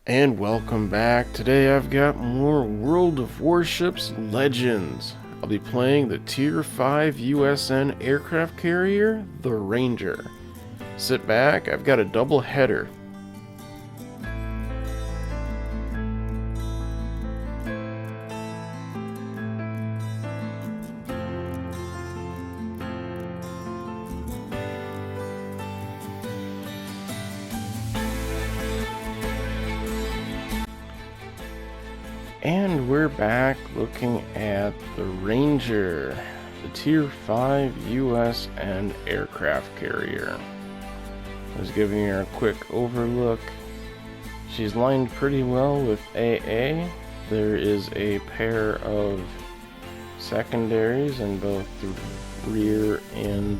And welcome back. Today I've got more World of Warships Legends. I'll be playing the Tier 5 USN aircraft carrier, the Ranger. Sit back, I've got a double header. And we're back looking at the Ranger, the Tier 5 USN aircraft carrier. I was giving her a quick overlook. She's lined pretty well with AA. There is a pair of secondaries in both the rear and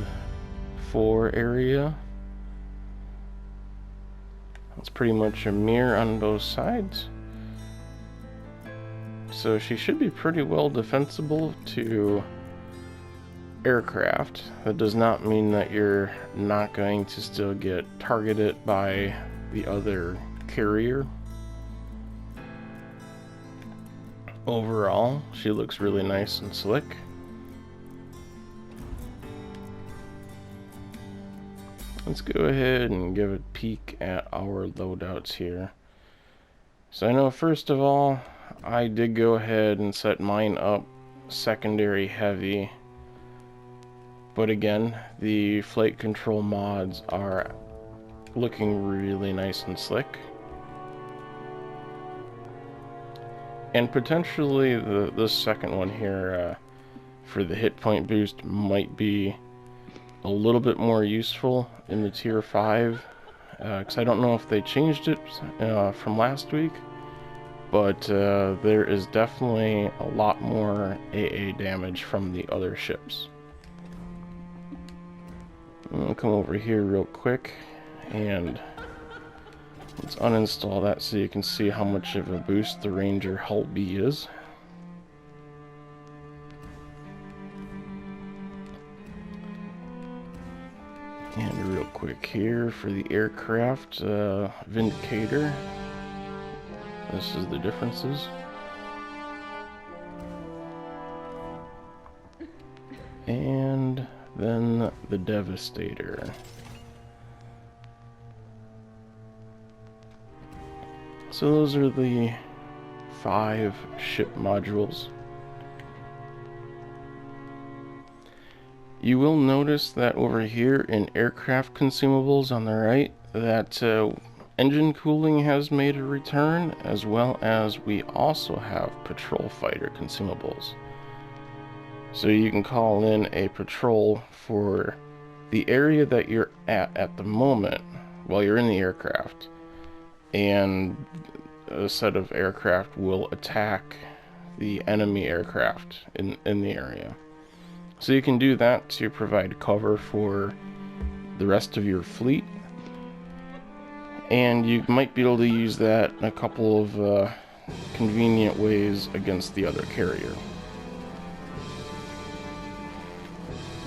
fore area. It's pretty much a mirror on both sides. So she should be pretty well defensible to aircraft. That does not mean that you're not going to still get targeted by the other carrier. Overall, she looks really nice and slick. Let's go ahead and give a peek at our loadouts here. So I know first of all, I did go ahead and set mine up secondary heavy, but again, the flight control mods are looking really nice and slick. And potentially the second one here for the hit point boost might be a little bit more useful in the tier 5, because I don't know if they changed it from last week. But there is definitely a lot more AA damage from the other ships. I'm gonna come over here real quick and let's uninstall that so you can see how much of a boost the Ranger Hull B is. And real quick here for the aircraft Vindicator. This is the differences. And then the Devastator. So those are the 5 ship modules. You will notice that over here in aircraft consumables on the right, that engine cooling has made a return, as well as we also have patrol fighter consumables. So you can call in a patrol for the area that you're at the moment while you're in the aircraft, and a set of aircraft will attack the enemy aircraft in the area. So you can do that to provide cover for the rest of your fleet. And you might be able to use that in a couple of convenient ways against the other carrier.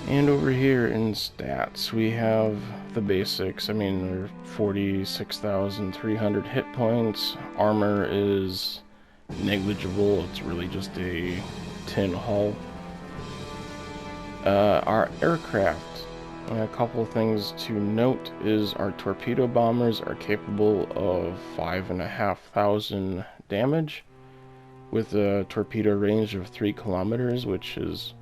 And over here in stats, we have the basics. I mean, they're 46,300 hit points. Armor is negligible. It's really just a tin hull. Our aircraft. A couple of things to note is our torpedo bombers are capable of 5,500 damage with a torpedo range of 3 kilometers, which is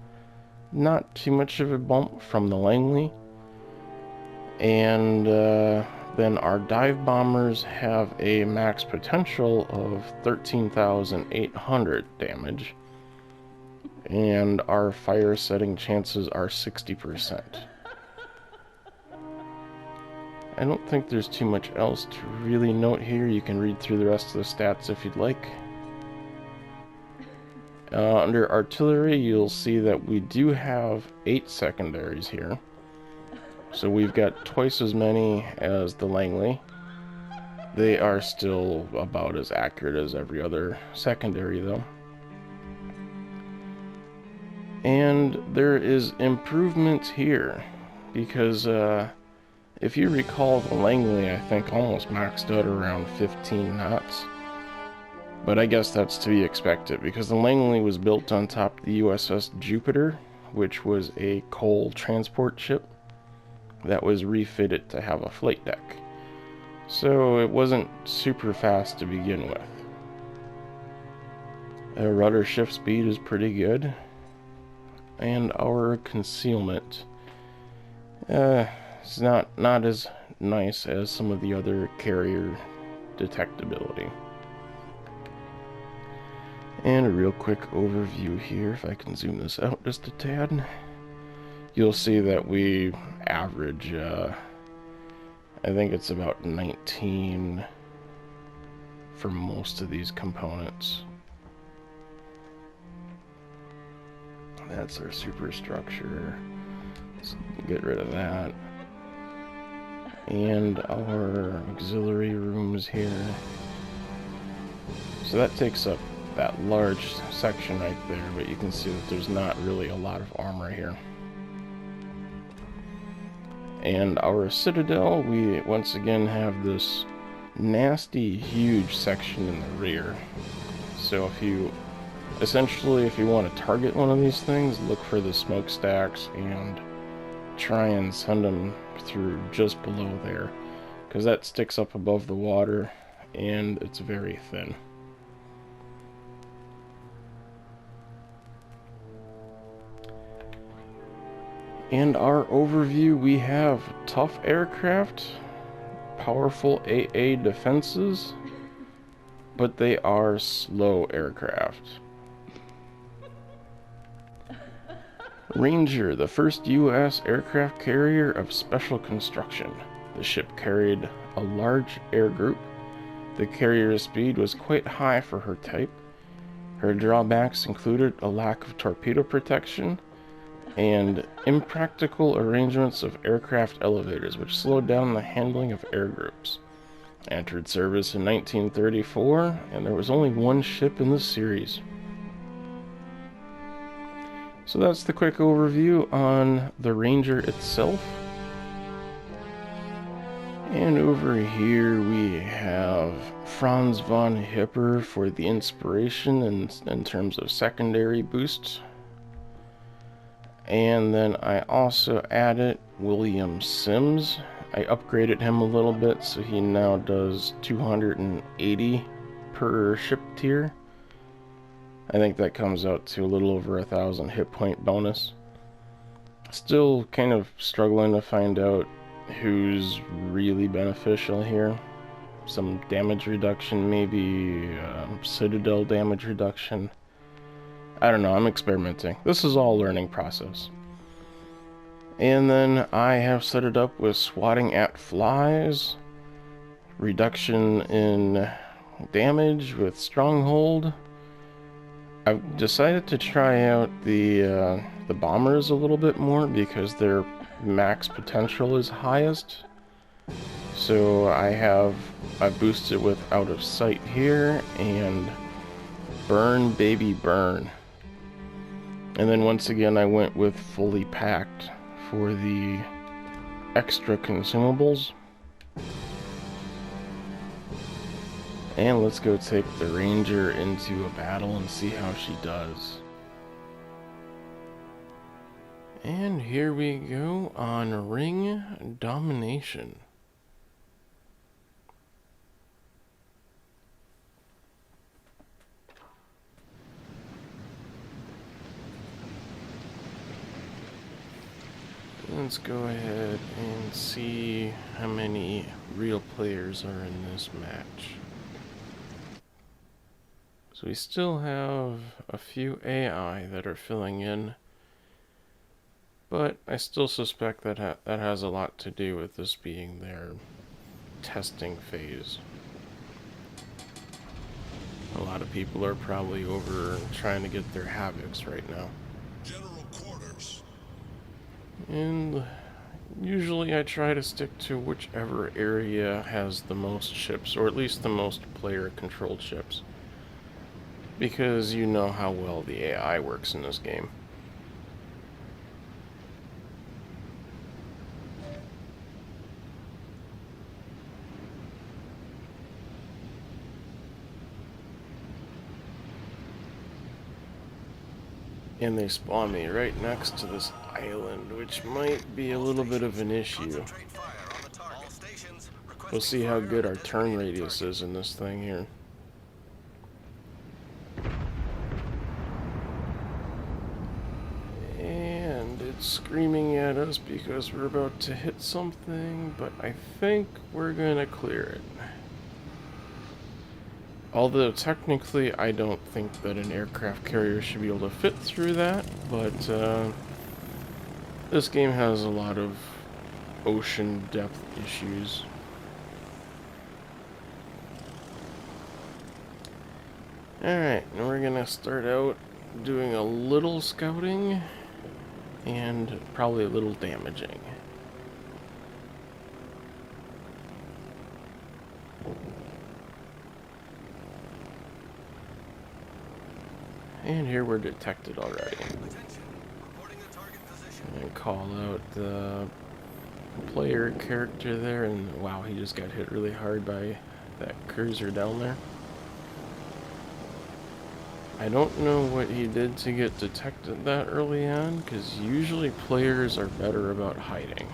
not too much of a bump from the Langley. And then our dive bombers have a max potential of 13,800 damage, and our fire setting chances are 60%. I don't think there's too much else to really note here. You can read through the rest of the stats if you'd like. Under artillery, you'll see that we do have 8 secondaries here. So we've got twice as many as the Langley. They are still about as accurate as every other secondary though. And there is improvements here because If you recall, the Langley, I think, almost maxed out around 15 knots. But I guess that's to be expected, because the Langley was built on top of the USS Jupiter, which was a coal transport ship that was refitted to have a flight deck. So it wasn't super fast to begin with. Our rudder shift speed is pretty good, and our concealment is not as nice as some of the other carrier detectability. And a real quick overview here, if I can zoom this out just a tad, you'll see that we average, I think it's about 19 for most of these components. That's our superstructure. Let's get rid of that. And our auxiliary rooms here. So that takes up that large section right there, but you can see that there's not really a lot of armor here. And our citadel, we once again have this nasty huge section in the rear. So if you want to target one of these things, look for the smokestacks and try and send them through just below there, because that sticks up above the water and it's very thin. And our overview, we have tough aircraft, powerful AA defenses, but they are slow aircraft. Ranger, the first U.S. aircraft carrier of special construction. The ship carried a large air group. The carrier's speed was quite high for her type. Her drawbacks included a lack of torpedo protection and impractical arrangements of aircraft elevators, which slowed down the handling of air groups. Entered service in 1934, and there was only one ship in the series. So that's the quick overview on the Ranger itself. And over here we have Franz von Hipper for the inspiration in terms of secondary boosts. And then I also added William Sims. I upgraded him a little bit, so he now does 280 per ship tier. I think that comes out to a little over 1,000 hit point bonus. Still kind of struggling to find out who's really beneficial here. Some damage reduction, maybe citadel damage reduction. I don't know, I'm experimenting. This is all a learning process. And then I have set it up with swatting at flies, reduction in damage with stronghold. I've decided to try out the bombers a little bit more because their max potential is highest. So I've boosted with out of sight here and burn baby burn. And then once again I went with fully packed for the extra consumables. And let's go take the Ranger into a battle and see how she does. And here we go on Ring Domination. Let's go ahead and see how many real players are in this match. So we still have a few AI that are filling in, but I still suspect that that has a lot to do with this being their testing phase. A lot of people are probably over trying to get their Havocs right now. General quarters. And usually I try to stick to whichever area has the most ships, or at least the most player-controlled ships, because you know how well the AI works in this game. And they spawn me right next to this island, which might be a little bit of an issue. We'll see how good our turn radius is in this thing here. And it's screaming at us because we're about to hit something, but I think we're gonna clear it. Although technically I don't think that an aircraft carrier should be able to fit through that, but this game has a lot of ocean depth issues. Alright, now we're gonna start out doing a little scouting and probably a little damaging. And here we're detected already. And call out the player character there, and wow, he just got hit really hard by that cruiser down there. I don't know what he did to get detected that early on, because usually players are better about hiding.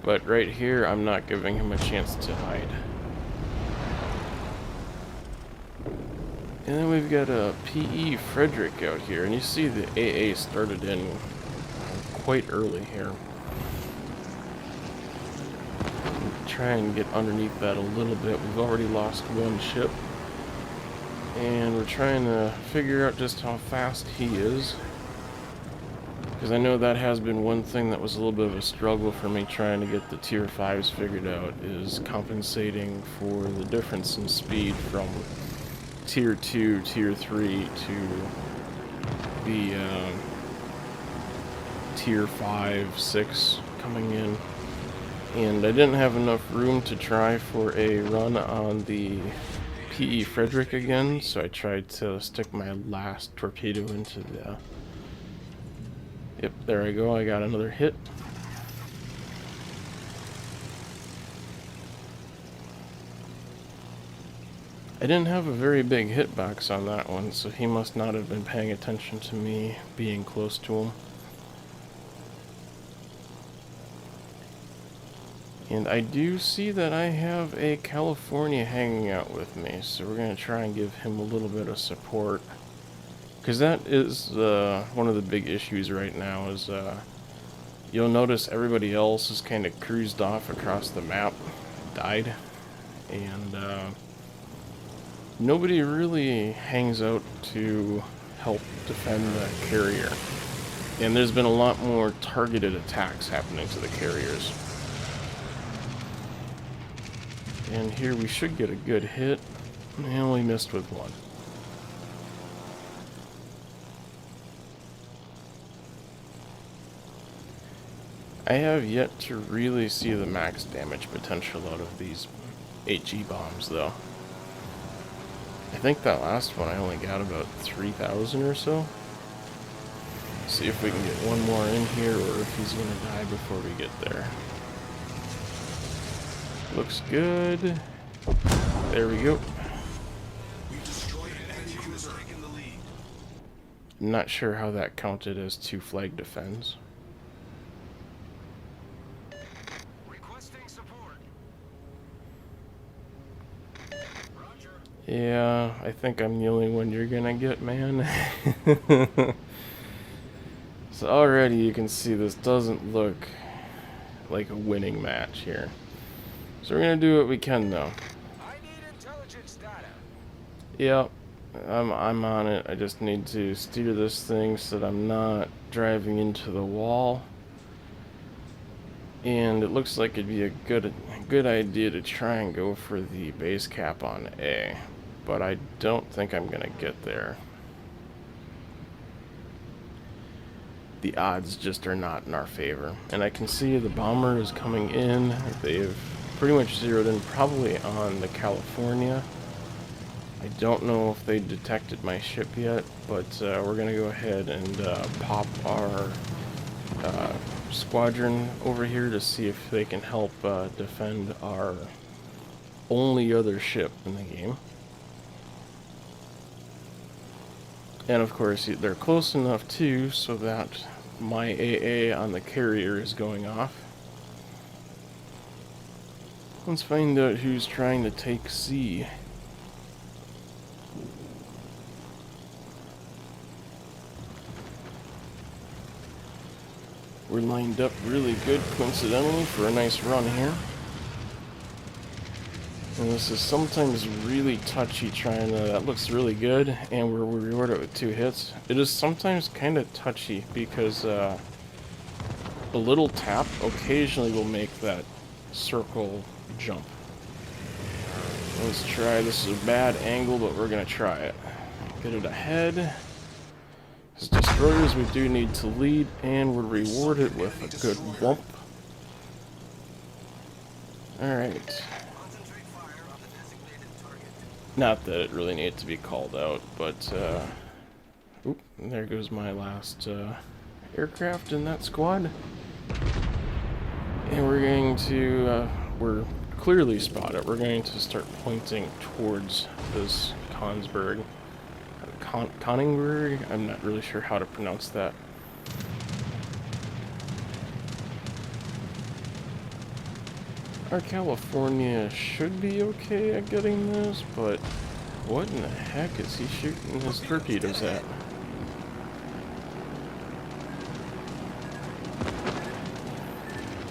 But right here, I'm not giving him a chance to hide. And then we've got a PE Frederick out here, and you see the AA started in quite early here. Try and get underneath that a little bit. We've already lost one ship, and we're trying to figure out just how fast he is, because I know that has been one thing that was a little bit of a struggle for me trying to get the tier 5s figured out, is compensating for the difference in speed from tier 2, tier 3 to the tier 5, 6 coming in. And I didn't have enough room to try for a run on the PE Frederick again, so I tried to stick my last torpedo into the... Yep, there I go, I got another hit. I didn't have a very big hitbox on that one, so he must not have been paying attention to me being close to him. And I do see that I have a California hanging out with me, so we're going to try and give him a little bit of support. Because that is one of the big issues right now, is you'll notice everybody else is kind of cruised off across the map, died, and nobody really hangs out to help defend the carrier. And there's been a lot more targeted attacks happening to the carriers. And here we should get a good hit. I only missed with one. I have yet to really see the max damage potential out of these HE bombs, though. I think that last one I only got about 3,000 or so. See if we can get one more in here, or if he's gonna die before we get there. Looks good. There we go. Not sure how that counted as 2 flag defense. Yeah, I think I'm the only one you're gonna get, man. So already you can see this doesn't look like a winning match here. So we're gonna do what we can, though. I need intelligence data. Yep, I'm on it. I just need to steer this thing so that I'm not driving into the wall. And it looks like it'd be a good idea to try and go for the base cap on A, but I don't think I'm gonna get there. The odds just are not in our favor. And I can see the bomber is coming in. They've pretty much zeroed in probably on the California. I don't know if they detected my ship yet, but we're gonna go ahead and pop our squadron over here to see if they can help defend our only other ship in the game. And of course, they're close enough too so that my AA on the carrier is going off. Let's find out who's trying to take C. We're lined up really good, coincidentally, for a nice run here. And this is sometimes really touchy trying to... That looks really good, and we're rewarded with 2 hits. It is sometimes kind of touchy because a little tap occasionally will make that circle jump. Let's try. This is a bad angle, but we're going to try it. Get it ahead. As destroyers, we do need to lead, and we're rewarded with a good wump. Alright. Not that it really needed to be called out, but, oop, there goes my last, aircraft in that squad. And we're going to, we're clearly spotted. We're going to start pointing towards this Konsberg. Koningberg? I'm not really sure how to pronounce that. Our California should be okay at getting this, but what in the heck is he shooting his torpedoes at?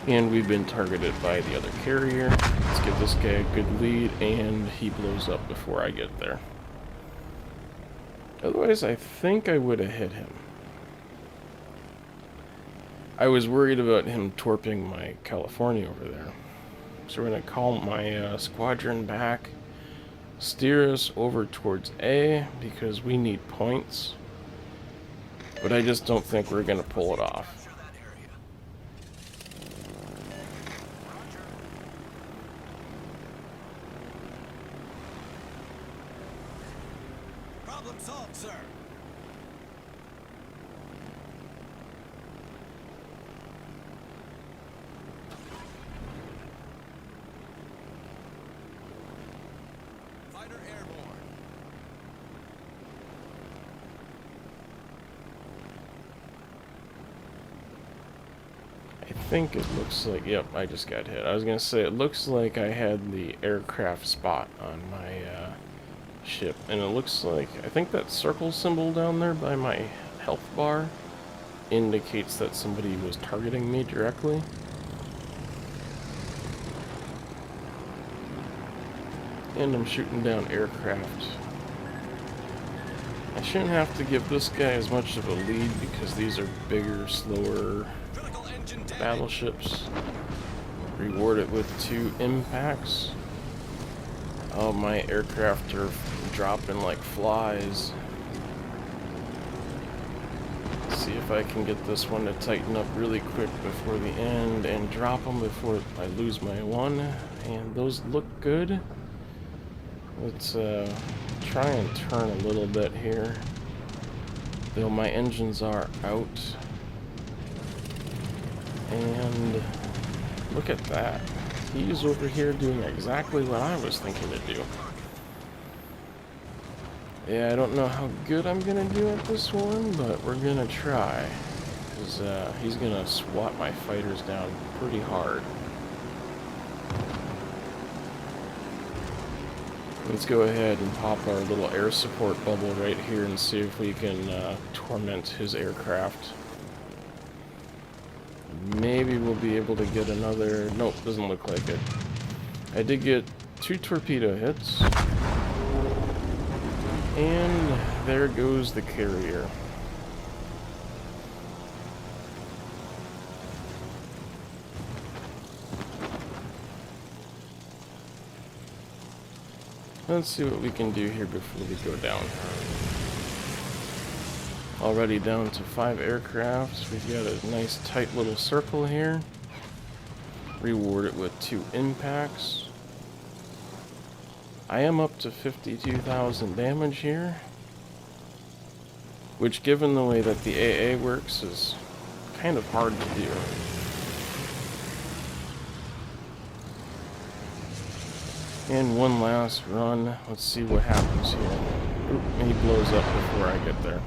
And we've been targeted by the other carrier. Let's give this guy a good lead, and he blows up before I get there. Otherwise, I think I would have hit him. I was worried about him torping my California over there. So we're going to call my squadron back, steer us over towards A, because we need points. But I just don't think we're going to pull it off. Problem solved, sir. Fighter airborne. I think it looks like, yep, I just got hit. I was going to say, it looks like I had the aircraft spot on my ship. And it looks like, I think that circle symbol down there by my health bar indicates that somebody was targeting me directly. And I'm shooting down aircraft. I shouldn't have to give this guy as much of a lead because these are bigger, slower battleships. Rewarded with 2 impacts. Oh, my aircraft are dropping like flies. Let's see if I can get this one to tighten up really quick before the end and drop them before I lose my one. And those look good. Let's try and turn a little bit here. Though my engines are out. And look at that. He's over here doing exactly what I was thinking to do. Yeah, I don't know how good I'm gonna do at this one, but we're gonna try. Because he's gonna swat my fighters down pretty hard. Let's go ahead and pop our little air support bubble right here and see if we can torment his aircraft. Maybe we'll be able to get another... Nope, doesn't look like it. I did get 2 torpedo hits. And there goes the carrier. Let's see what we can do here before we go down. Already down to 5 aircrafts. We've got a nice tight little circle here. Rewarded with 2 impacts. I am up to 52,000 damage here. Which, given the way that the AA works, is kind of hard to do. And one last run. Let's see what happens here. Oop, he blows up before I get there.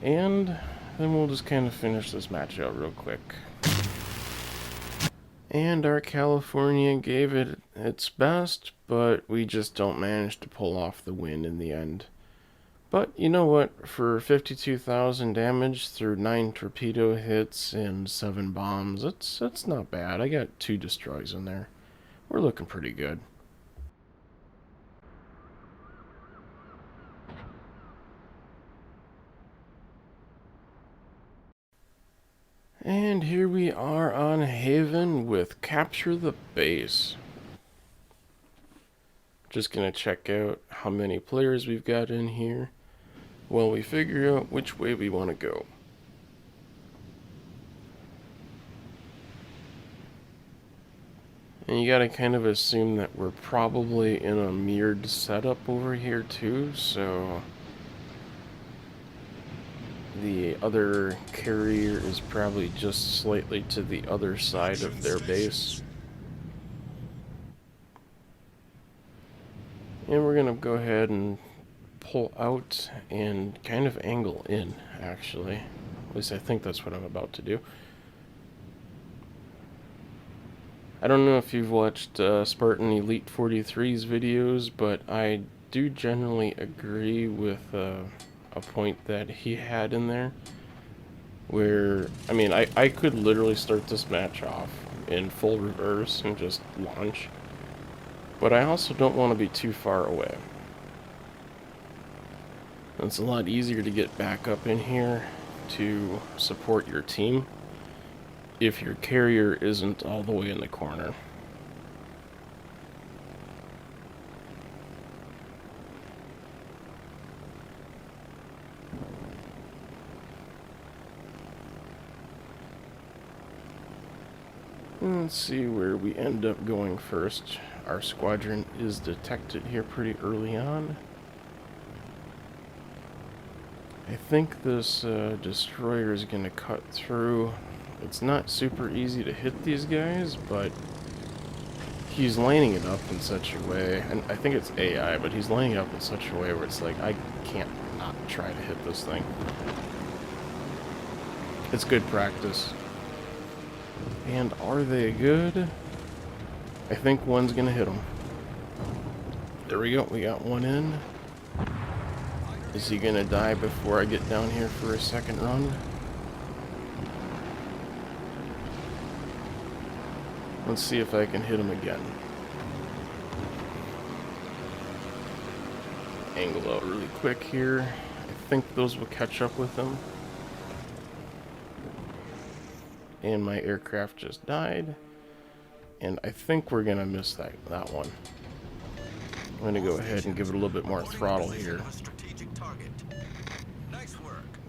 And then we'll just kind of finish this match out real quick. And our California gave it its best, but we just don't manage to pull off the win in the end. But you know what? For 52,000 damage through 9 torpedo hits and 7 bombs, that's not bad. I got 2 destroys in there. We're looking pretty good. And here we are on Haven with Capture the Base. Just gonna check out how many players we've got in here while we figure out which way we want to go. And you gotta kind of assume that we're probably in a mirrored setup over here too, so the other carrier is probably just slightly to the other side of their base. And we're gonna go ahead and pull out and kind of angle in, actually. At least I think that's what I'm about to do. I don't know if you've watched Spartan Elite 43's videos, but I do generally agree with a point that he had in there. Where, I mean, I could literally start this match off in full reverse and just launch. But I also don't want to be too far away. It's a lot easier to get back up in here to support your team if your carrier isn't all the way in the corner. Let's see where we end up going first. Our squadron is detected here pretty early on. I think this destroyer is going to cut through. It's not super easy to hit these guys, but he's lining it up in such a way, and I think it's AI, but he's lining it up in such a way where it's like, I can't not try to hit this thing. It's good practice. And are they good? I think one's gonna hit them. There we go, we got one in. Is he gonna die before I get down here for a second run? Let's see if I can hit him again. Angle out really quick here. I think those will catch up with him. And my aircraft just died. And I think we're gonna miss that one. I'm gonna go ahead and give it a little bit more throttle here.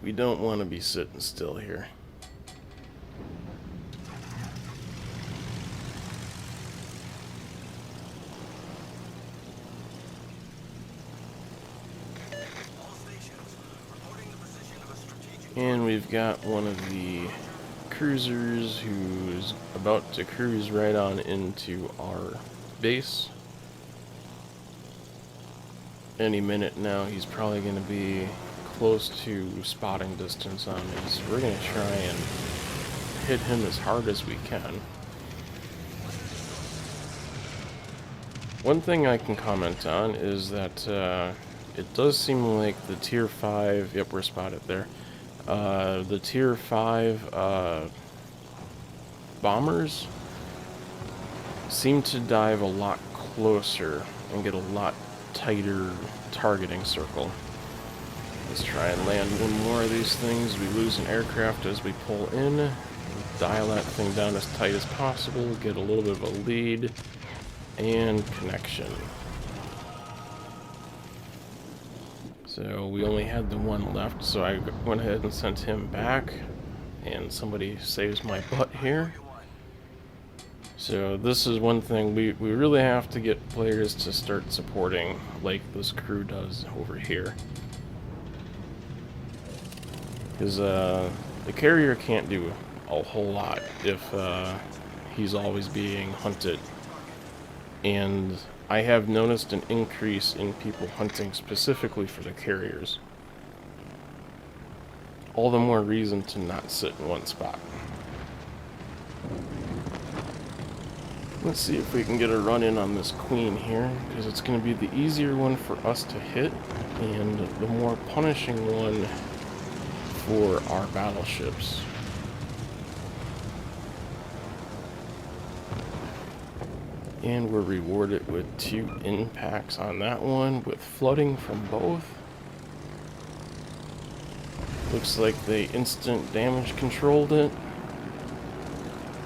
We don't want to be sitting still here. And we've got one of the cruisers who's about to cruise right on into our base. Any minute now, he's probably going to be close to spotting distance on me, so we're going to try and hit him as hard as we can. One thing I can comment on is that it does seem like the Tier 5, yep, we're spotted there, the Tier 5 bombers seem to dive a lot closer and get a lot tighter targeting circle. Let's try and land one more of these things. We lose an aircraft as we pull in. Dial that thing down as tight as possible, get a little bit of a lead, and connection. So we only had the one left, so I went ahead and sent him back, and somebody saves my butt here. So this is one thing, we really have to get players to start supporting like this crew does over here. Because the carrier can't do a whole lot if he's always being hunted. And I have noticed an increase in people hunting specifically for the carriers. all the more reason to not sit in one spot. Let's see if we can get a run in on this queen here, because it's going to be the easier one for us to hit, and the more punishing one for our battleships. And we're rewarded with 2 impacts on that one, with flooding from both. Looks like they instant damage controlled it.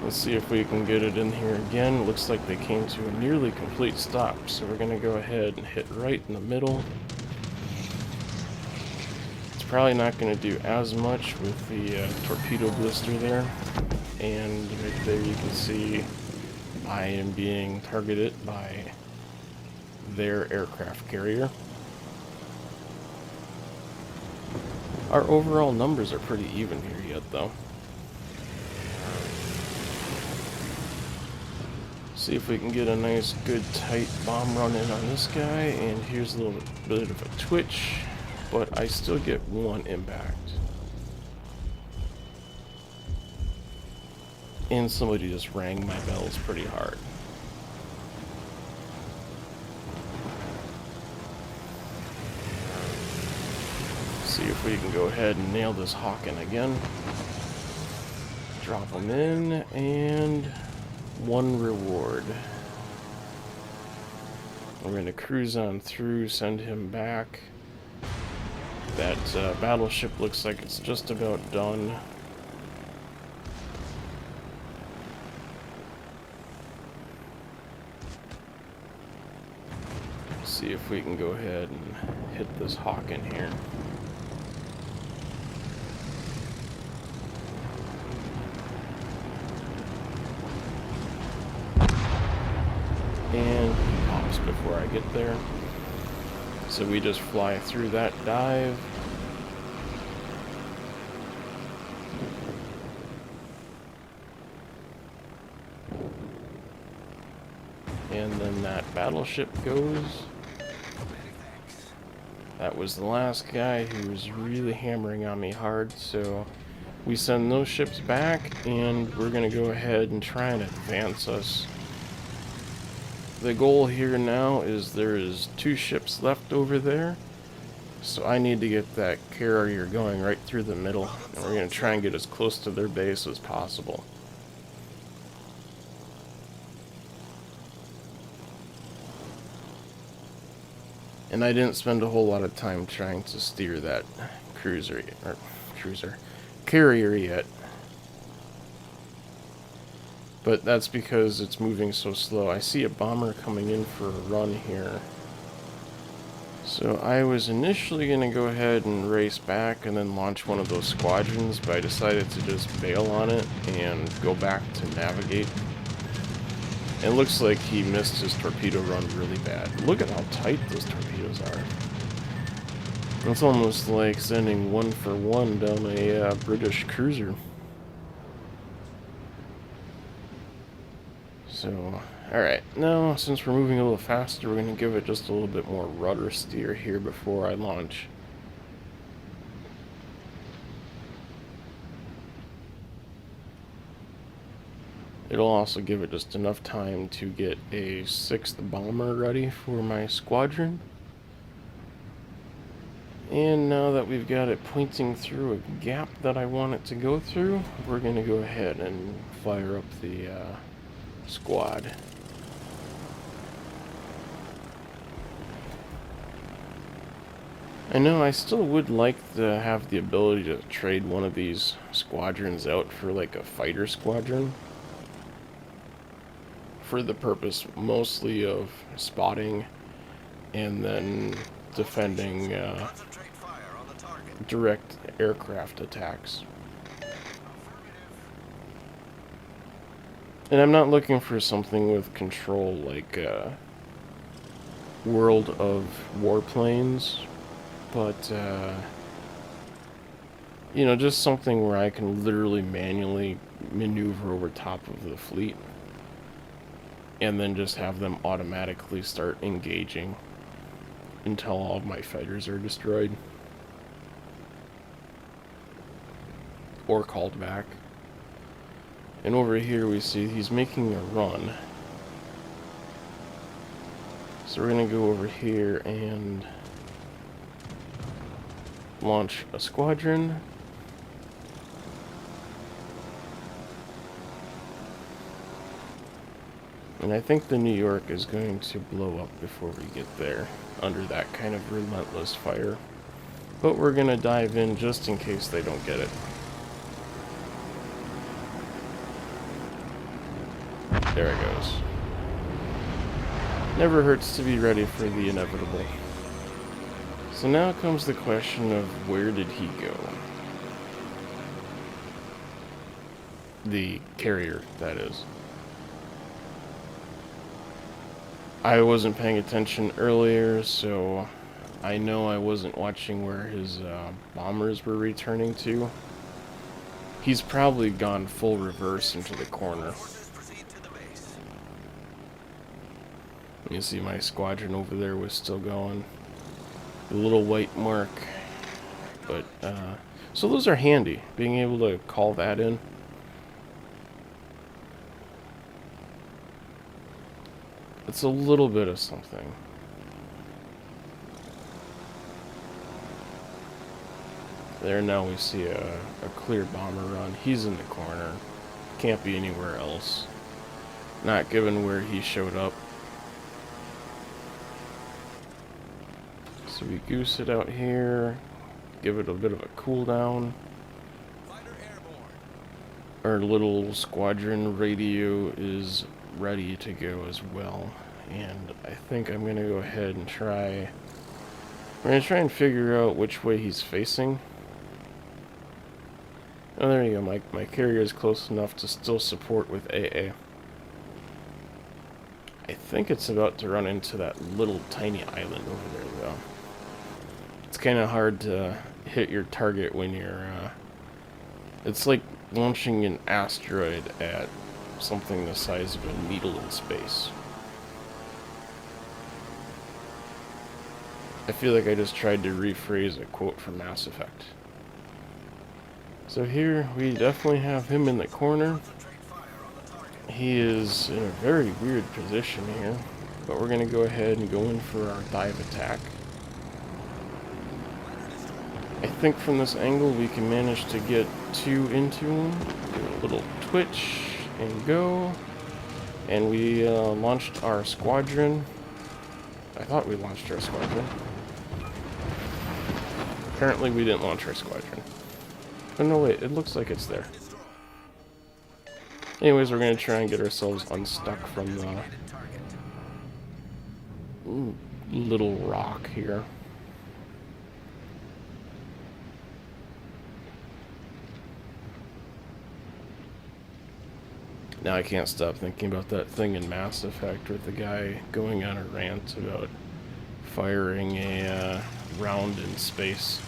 Let's see if we can get it in here again. Looks like they came to a nearly complete stop, so we're going to go ahead and hit right in the middle. It's probably not going to do as much with the torpedo blister there. And right there you can see I am being targeted by their aircraft carrier. Our overall numbers are pretty even here yet, though. See if we can get a nice, good, tight bomb run in on this guy, and here's a little bit of a twitch, but I still get 1 impact. And somebody just rang my bells pretty hard. See if we can go ahead and nail this Hawken again. Drop him in, and 1 reward. We're going to cruise on through, send him back. That battleship looks like it's just about done. See if we can go ahead and hit this Hawken here. And he pops before I get there. So we just fly through that dive. And then that battleship goes. That was the last guy who was really hammering on me hard, so we send those ships back, and we're going to go ahead and try and advance us. The goal here now is there is 2 ships left over there, so I need to get that carrier going right through the middle, and we're going to try and get as close to their base as possible. And I didn't spend a whole lot of time trying to steer that carrier yet. But that's because it's moving so slow. I see a bomber coming in for a run here. So I was initially going to go ahead and race back and then launch one of those squadrons, but I decided to just bail on it and go back to navigate. It looks like he missed his torpedo run really bad. Look at how tight those torpedoes are. It's almost like sending 1 for 1 down a British cruiser. So, alright, now since we're moving a little faster, we're going to give it just a little bit more rudder steer here before I launch. It'll also give it just enough time to get a 6th bomber ready for my squadron. And now that we've got it pointing through a gap that I want it to go through, we're going to go ahead and fire up the squad. I know I still would like to have the ability to trade one of these squadrons out for like a fighter squadron, for the purpose mostly of spotting and then defending direct aircraft attacks. And I'm not looking for something with control like World of Warplanes, but you know, just something where I can literally manually maneuver over top of the fleet and then just have them automatically start engaging until all of my fighters are destroyed. or called back. And over here we see he's making a run. So we're going to go over here and launch a squadron. And I think the New York is going to blow up before we get there, under that kind of relentless fire. But we're going to dive in just in case they don't get it. There it goes. Never hurts to be ready for the inevitable. So now comes the question of where did he go? The carrier, that is. I wasn't paying attention earlier, so I know I wasn't watching where his bombers were returning to. He's probably gone full reverse into the corner. You see my squadron over there was still going. The little white mark. But, so those are handy, being able to call that in. It's a little bit of something. There, now we see a clear bomber run. He's in the corner. Can't be anywhere else. Not given where he showed up. So we goose it out here. Give it a bit of a cooldown. Our little squadron radio is ready to go as well. And I think I'm going to go ahead and try... We're going to try and figure out which way he's facing. Oh, there you go. My carrier is close enough to still support with AA. I think it's about to run into that little tiny island over there, though. It's kind of hard to hit your target when you're... it's like launching an asteroid at something the size of a needle in space. I feel like I just tried to rephrase a quote from Mass Effect. So here we definitely have him in the corner. He is in a very weird position here, but we're going to go ahead and go in for our dive attack. I think from this angle we can manage to get two into him. Do a little twitch and go. And we launched our squadron. I thought we launched our squadron. Apparently we didn't launch our squadron. Oh no, wait, it looks like it's there. Anyways, we're going to try and get ourselves unstuck from the little rock here. Now I can't stop thinking about that thing in Mass Effect with the guy going on a rant about firing a round in space.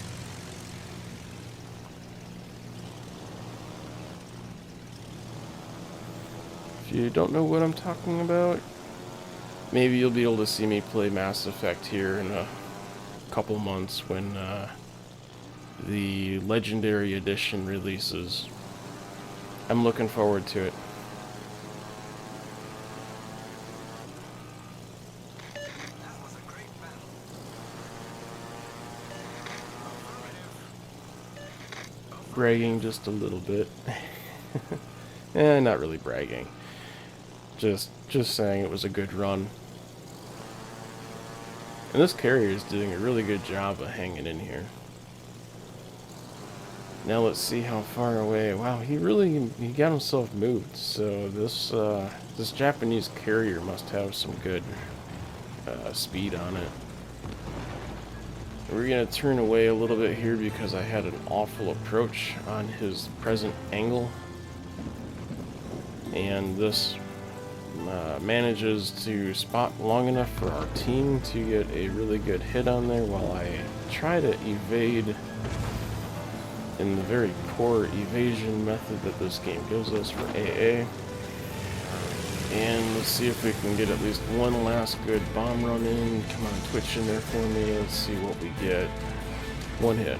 If you don't know what I'm talking about, maybe you'll be able to see me play Mass Effect here in a couple months when the Legendary Edition releases. I'm looking forward to it. Bragging just a little bit. Not really bragging. Just saying it was a good run. And this carrier is doing a really good job of hanging in here. Now let's see how far away. Wow, he got himself moved. So this Japanese carrier must have some good speed on it. We're going to turn away a little bit here because I had an awful approach on his present angle. And this manages to spot long enough for our team to get a really good hit on there while I try to evade in the very poor evasion method that this game gives us for AA. And let's see if we can get at least one last good bomb run in. Come on, twitch in there for me. Let's see what we get. One hit.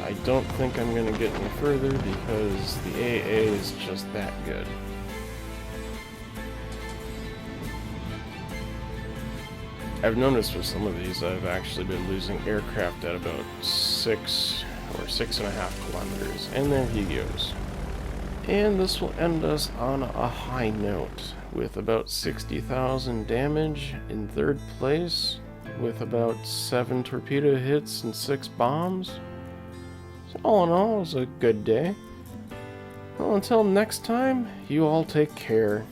I don't think I'm going to get any further because the AA is just that good. I've noticed with some of these I've actually been losing aircraft at about 6 or 6.5 kilometers, and there he goes. And this will end us on a high note, with about 60,000 damage in 3rd place, with about 7 torpedo hits and 6 bombs. So all in all, it was a good day. Well, until next time, you all take care.